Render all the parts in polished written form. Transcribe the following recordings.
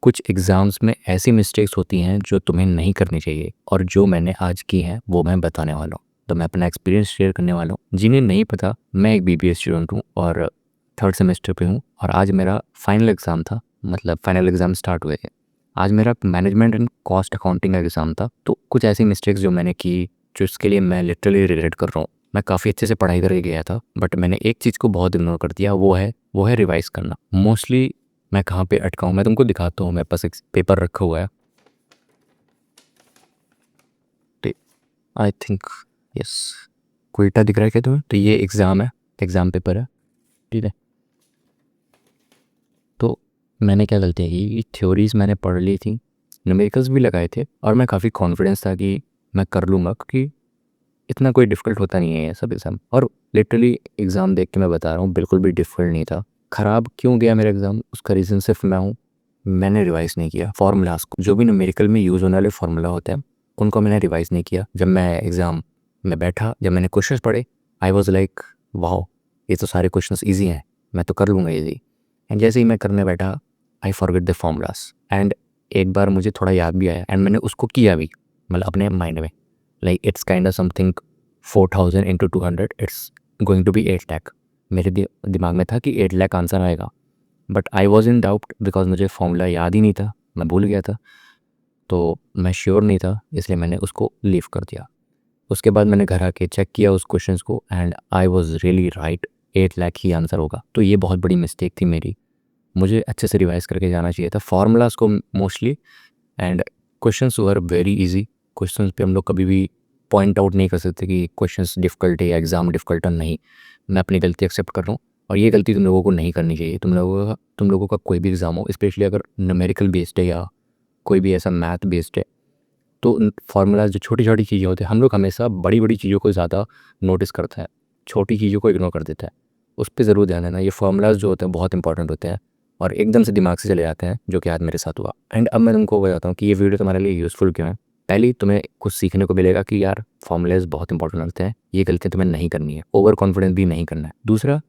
कुछ एग्ज़ाम्स में ऐसी मिस्टेक्स होती हैं जो तुम्हें नहीं करनी चाहिए और जो मैंने आज की हैं वो मैं बताने वाला हूँ। तो मैं अपना एक्सपीरियंस शेयर करने वाला हूँ। जिन्हें नहीं पता, मैं एक बीबीए स्टूडेंट हूँ और थर्ड सेमेस्टर पे हूँ और आज मेरा फाइनल एग्ज़ाम था, मतलब फाइनल एग्ज़ाम स्टार्ट हुए थे। आज मेरा मैनेजमेंट एंड कॉस्ट अकाउंटिंग का एग्ज़ाम था। तो कुछ ऐसी मिस्टेक्स जो मैंने की, जो इसके लिए मैं लिटरली रिग्रेट कर रहा हूँ। मैं काफ़ी अच्छे से पढ़ाई करके गया था, बट मैंने एक चीज़ को बहुत इग्नोर कर दिया, वो है रिवाइज़ करना। मोस्टली मैं कहाँ पे अटका हूँ, मैं तुमको दिखाता हूँ। मेरे पास एक पेपर रखा हुआ है, आई थिंक, यस, क्वेटा दिख रहा है क्या तुम्हें? तो ये एग्ज़ाम है, एग्ज़ाम पेपर है, ठीक है। तो मैंने क्या गलतियाँ की, थ्योरीज़ मैंने पढ़ ली थी, न्यूमेरिकल्स भी लगाए थे और मैं काफ़ी कॉन्फिडेंस था कि मैं कर लूँगा, क्योंकि इतना कोई डिफ़िकल्ट होता नहीं है ये सब एग्ज़ाम। और लिटरली एग्ज़ाम देख के मैं बता रहा हूँ, बिल्कुल भी डिफ़िकल्ट नहीं था। ख़राब क्यों गया मेरा एग्ज़ाम, उसका रीज़न सिर्फ मैं हूँ, मैंने रिवाइज़ नहीं किया फ़ॉर्मूलाज़ को। जो भी न्यूमेरिकल में यूज़ होने वाले फ़ॉर्मूला होते हैं, उनको मैंने रिवाइज़ नहीं किया। जब मैं एग्ज़ाम में बैठा, जब मैंने क्वेश्चंस पढ़े, आई वाज़ लाइक वाओ! ये तो सारे क्वेश्चंस ईज़ी हैं, मैं तो कर लूँगा ईज़ी। एंड जैसे ही मैं करने बैठा, I forgot the formulas and एक बार मुझे थोड़ा याद भी आया एंड मैंने उसको किया भी, मतलब अपने माइंड में, like it's kind of something 4000 into 200 it's going to be 8 lakh. मेरे दिमाग में था कि 8 लाख आंसर आएगा, but I was in doubt because मुझे फॉर्मूला याद ही नहीं था, मैं भूल गया था, तो मैं श्योर नहीं था, इसलिए मैंने उसको लीव कर दिया। उसके बाद मैंने घर आके चेक किया उस क्वेश्चंस को and I was really right, 8 lakh he answer होगा। तो ये बहुत बड़ी मिस्टेक थी मेरी, मुझे अच्छे से रिवाइज़ करके जाना चाहिए था फार्मूलाज़ को mostly. And questions were very easy, questions पे हम लोग कभी भी पॉइंट आउट नहीं कर सकते कि क्वेश्चंस डिफ़िकल्ट है या एग्ज़ाम डिफ़िकल्ट है, नहीं। मैं अपनी गलती एक्सेप्ट कर रहा हूँ और ये गलती तुम लोगों को नहीं करनी चाहिए। तुम लोगों का कोई भी एग्ज़ाम हो, स्पेशली अगर न्यूमेरिकल बेस्ड है या कोई भी ऐसा मैथ बेस्ड है, तो फार्मूलाज जो छोटी छोटी चीज़ें होती हैं, हम लोग हमेशा बड़ी बड़ी चीज़ों को ज़्यादा नोटिस करते हैं, छोटी चीज़ों को इग्नोर कर देता है। उस पर ज़रूर ध्यान देना। ये फार्मूलाज जो होते हैं बहुत इंपॉर्टेंट होते हैं और एकदम से दिमाग से चले जाते हैं, जो कि आज मेरे साथ हुआ। एंड अब मैं तुमको बताता हूँ कि ये वीडियो तुम्हारे लिए यूज़फुल क्यों है। पहले तुम्हें कुछ सीखने को मिलेगा कि यार फार्मूलाज बहुत इंपॉर्टेंट होते हैं, ये गलतियाँ तुम्हें नहीं करनी है, ओवर कॉन्फिडेंस भी नहीं करना है। दूसरा,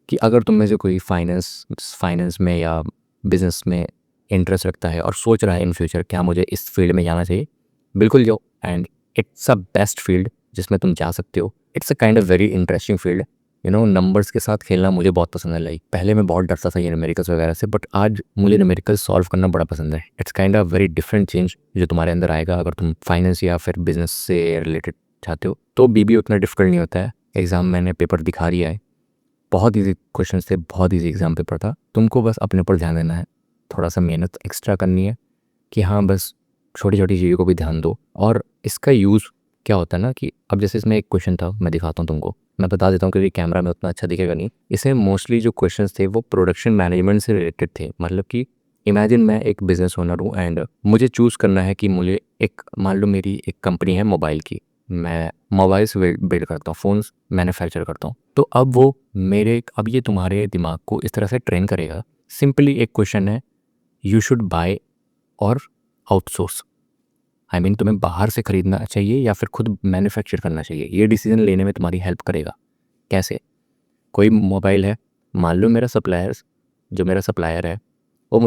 कि अगर तुम में से कोई फाइनेंस में या बिजनेस में इंटरेस्ट रखता है और सोच रहा है इन फ्यूचर क्या मुझे इस फील्ड में जाना चाहिए, बिल्कुल जाओ। And it's a best field जिसमें तुम जा सकते हो। It's a kind of very interesting field. Numbers के साथ खेलना मुझे बहुत पसंद है। लाइक पहले मैं बहुत डरता था ये न्यूमेरिकल्स वगैरह से, बट आज मुझे न्यूमेरिकल्स सॉल्व करना बड़ा पसंद है। It's kind of very different change जो तुम्हारे अंदर आएगा अगर तुम फाइनेंस या फिर बिजनेस से रिलेटेड चाहते हो। तो बीबी उतना डिफिकल्ट नहीं होता है। एग्ज़ाम मैंने पेपर दिखा दिया है, बहुत ईजी क्वेश्चन थे, बहुत ईजी एग्जाम पेपर था। तुमको बस अपने ऊपर ध्यान देना है, थोड़ा सा मेहनत एक्स्ट्रा करनी है कि हाँ, बस छोटी छोटी चीज़ों को भी ध्यान दो। और इसका यूज़ क्या होता है ना, कि अब जैसे इसमें एक क्वेश्चन था, मैं दिखाता हूँ तुमको, मैं बता देता हूँ क्योंकि कैमरा में उतना अच्छा दिखेगा नहीं। इसमें मोस्टली जो क्वेश्चंस थे वो प्रोडक्शन मैनेजमेंट से रिलेटेड थे। मतलब कि इमेजिन मैं एक बिजनेस ओनर हूँ एंड मुझे चूज़ करना है कि मुझे एक, मान लो मेरी एक कंपनी है मोबाइल की, मैं मोबाइल्स बिल्ड करता हूँ, फ़ोन्स मैन्युफैक्चर करता हूँ। तो अब ये तुम्हारे दिमाग को इस तरह से ट्रेन करेगा। सिंपली एक क्वेश्चन है, यू शुड बाय और आउटसोर्स। आई मीन तुम्हें बाहर से खरीदना चाहिए या फिर खुद मैन्युफैक्चर करना चाहिए। ये डिसीजन लेने में तुम्हारी हेल्प करेगा। कैसे? कोई मोबाइल है, मान लो मेरा सप्लायर है, वो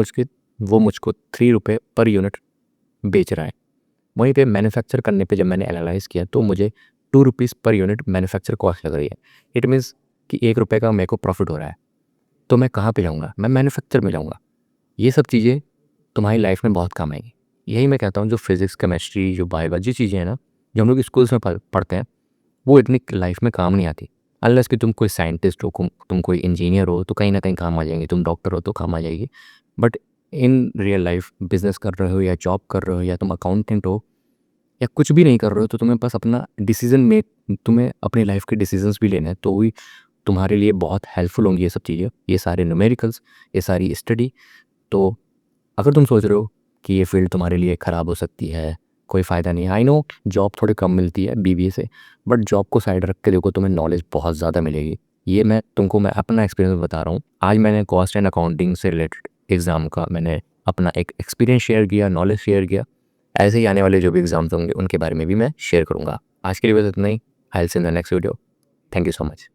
मुझको 3 रुपये पर यूनिट बेच रहा है। वहीं पे मैन्युफैक्चर करने पे जब मैंने एनालाइज़ किया तो मुझे 2 rupees per unit manufacture cost लग रही है। इट मीन्स कि 1 रुपये का मेरे को प्रॉफिट हो रहा है। तो मैं कहाँ पे जाऊँगा? मैं मैन्युफैक्चर में जाऊँगा। ये सब चीज़ें तुम्हारी लाइफ में बहुत काम आएगी। यही मैं कहता हूँ, जो फिज़िक्स, केमिस्ट्री, जो बायोलॉजी चीज़ें हैं ना, जो हम लोग स्कूल्स में पढ़ते हैं, वो इतनी लाइफ में काम नहीं आती। अनलेस कि तुम कोई साइंटिस्ट हो, तुम कोई इंजीनियर हो, तो कहीं न कहीं काम आ जाएँगी। तुम डॉक्टर हो तो काम आ जाएगी। But in real life business कर रहे हो या जॉब कर रहे हो या तुम अकाउंटेंट हो या कुछ भी नहीं कर रहे हो, तो तुम्हें बस तुम्हें अपनी लाइफ के डिसीजंस भी लेने हैं, तो भी तुम्हारे लिए बहुत हेल्पफुल होंगी ये सब चीज़ें, ये सारे न्यूमेरिकल्स, ये सारी स्टडी। तो अगर तुम सोच रहे हो कि ये फील्ड तुम्हारे लिए ख़राब हो सकती है, कोई फ़ायदा नहीं है, आई नो जॉब थोड़ी कम मिलती है बीबीए से, बट जॉब को साइड रख के देखो, तुम्हें नॉलेज बहुत ज़्यादा मिलेगी। ये मैं अपना एक्सपीरियंस बता रहा हूँ। आज मैंने कॉस्ट एंड अकाउंटिंग से रिलेटेड एग्ज़ाम का मैंने अपना एक एक्सपीरियंस शेयर किया, नॉलेज शेयर किया। ऐसे ही आने वाले जो भी एग्ज़ाम्स होंगे उनके बारे में भी मैं शेयर करूँगा। आज के लिए बस इतना ही। I will see you in the next video. Thank you so much.